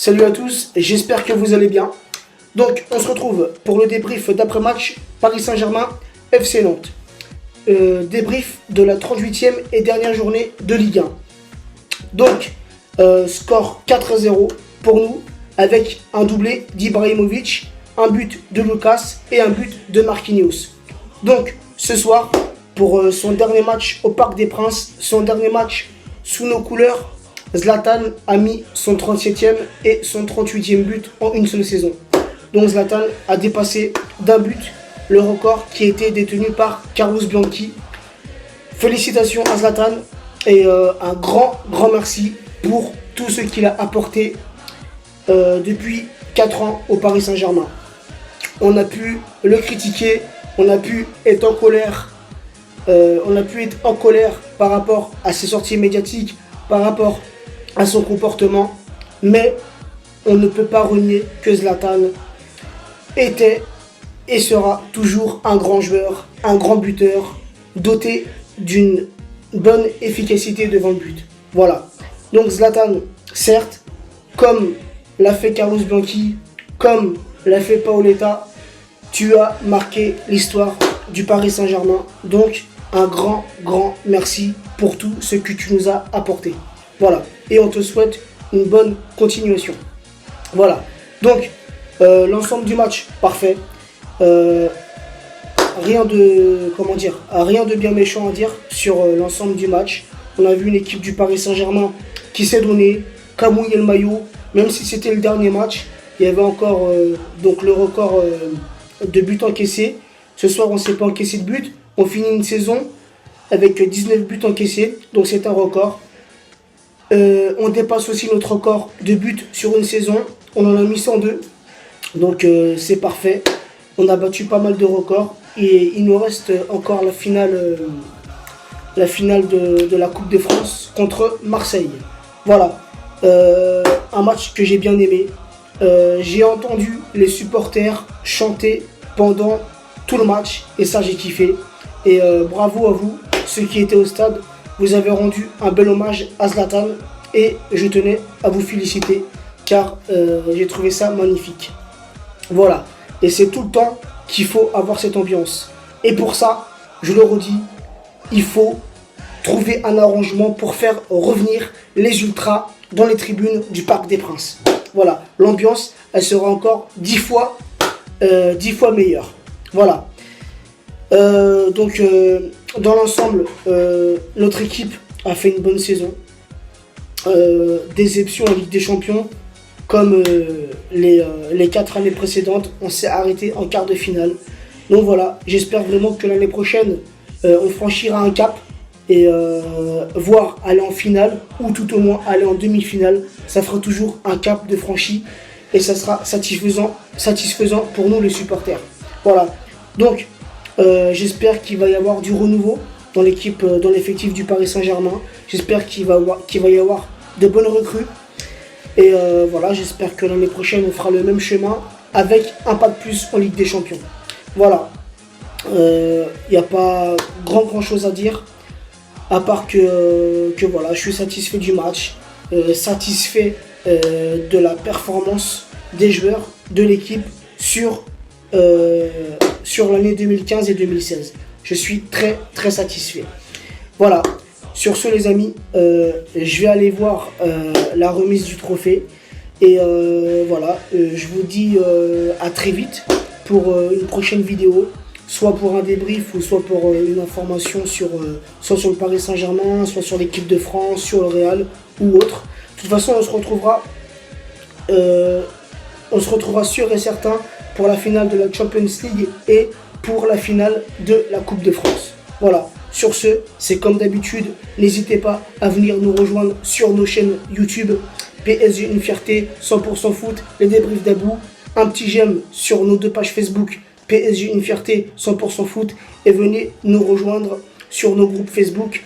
Salut à tous, j'espère que vous allez bien. Donc, on se retrouve pour le débrief d'après-match Paris Saint-Germain FC Nantes. Débrief de la 38e et dernière journée de Ligue 1. Donc, score 4-0 pour nous, avec un doublé d'Ibrahimovic, un but de Lucas et un but de Marquinhos. Donc, ce soir, pour son dernier match au Parc des Princes, son dernier match sous nos couleurs, Zlatan a mis son 37e et son 38e but en une seule saison. Donc Zlatan a dépassé d'un but le record qui était détenu par Carlos Bianchi. Félicitations à Zlatan et un grand merci pour tout ce qu'il a apporté depuis 4 ans au Paris Saint-Germain. On a pu le critiquer, on a pu être en colère. Par rapport à ses sorties médiatiques, par rapport à son comportement, mais on ne peut pas renier que Zlatan était et sera toujours un grand joueur, un grand buteur, doté d'une bonne efficacité devant le but. Voilà. Donc Zlatan, certes, comme l'a fait Carlos Bianchi, comme l'a fait Paoletta, tu as marqué l'histoire du Paris Saint-Germain. Donc un grand merci pour tout ce que tu nous as apporté. Voilà. Et on te souhaite une bonne continuation. Voilà. Donc, l'ensemble du match, parfait. Rien de bien méchant à dire sur l'ensemble du match. On a vu une équipe du Paris Saint-Germain qui s'est donnée, qui a mouillé le maillot. Même si c'était le dernier match, il y avait encore donc le record de buts encaissés. Ce soir, on ne s'est pas encaissé de buts. On finit une saison avec 19 buts encaissés. Donc, c'est un record. On dépasse aussi notre record de buts sur une saison. On en a mis 102. Donc c'est parfait. On a battu pas mal de records. Et il nous reste encore la finale de la Coupe de France contre Marseille. Voilà. Un match que j'ai bien aimé. J'ai entendu les supporters chanter pendant tout le match. Et ça, j'ai kiffé. Et bravo à vous, ceux qui étaient au stade. Vous avez rendu un bel hommage à Zlatan et je tenais à vous féliciter car j'ai trouvé ça magnifique. Voilà, et c'est tout le temps qu'il faut avoir cette ambiance. Et pour ça, je le redis, il faut trouver un arrangement pour faire revenir les ultras dans les tribunes du Parc des Princes. Voilà, l'ambiance, elle sera encore 10 fois meilleure. Voilà. Dans l'ensemble, notre équipe a fait une bonne saison. Déception en Ligue des Champions, comme les 4 années précédentes, on s'est arrêté en quart de finale. Donc voilà, j'espère vraiment que l'année prochaine, on franchira un cap et voire aller en finale ou tout au moins aller en demi-finale. Ça fera toujours un cap de franchi et ça sera satisfaisant pour nous les supporters. Voilà, donc j'espère qu'il va y avoir du renouveau dans l'équipe, dans l'effectif du Paris Saint-Germain. J'espère qu'il va y avoir de bonnes recrues. Et voilà, j'espère que l'année prochaine, on fera le même chemin avec un pas de plus en Ligue des Champions. Voilà. Il n'y a pas grand chose à dire. À part que voilà, je suis satisfait du match. Satisfait de la performance des joueurs de l'équipe sur l'année 2015 et 2016. Je suis très satisfait. Voilà. Sur ce les amis, je vais aller voir la remise du trophée. Et voilà, je vous dis à très vite pour une prochaine vidéo. Soit pour un débrief ou soit pour une information soit sur le Paris Saint-Germain, soit sur l'équipe de France, sur le Real ou autre. De toute façon, on se retrouvera sûr et certain pour la finale de la Champions League et pour la finale de la Coupe de France. Voilà, sur ce, c'est comme d'habitude, n'hésitez pas à venir nous rejoindre sur nos chaînes YouTube, PSG Une Fierté, 100% Foot, les débriefs d'Abou, un petit j'aime sur nos 2 pages Facebook, PSG Une Fierté, 100% Foot, et venez nous rejoindre sur nos groupes Facebook,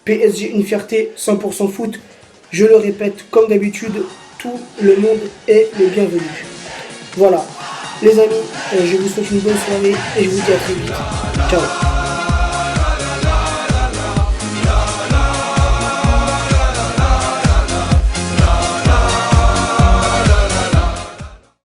PSG Une Fierté, 100% Foot. Je le répète, comme d'habitude, tout le monde est le bienvenu. Voilà. Les amis, je vous souhaite une bonne soirée et je vous dis à très vite. Ciao.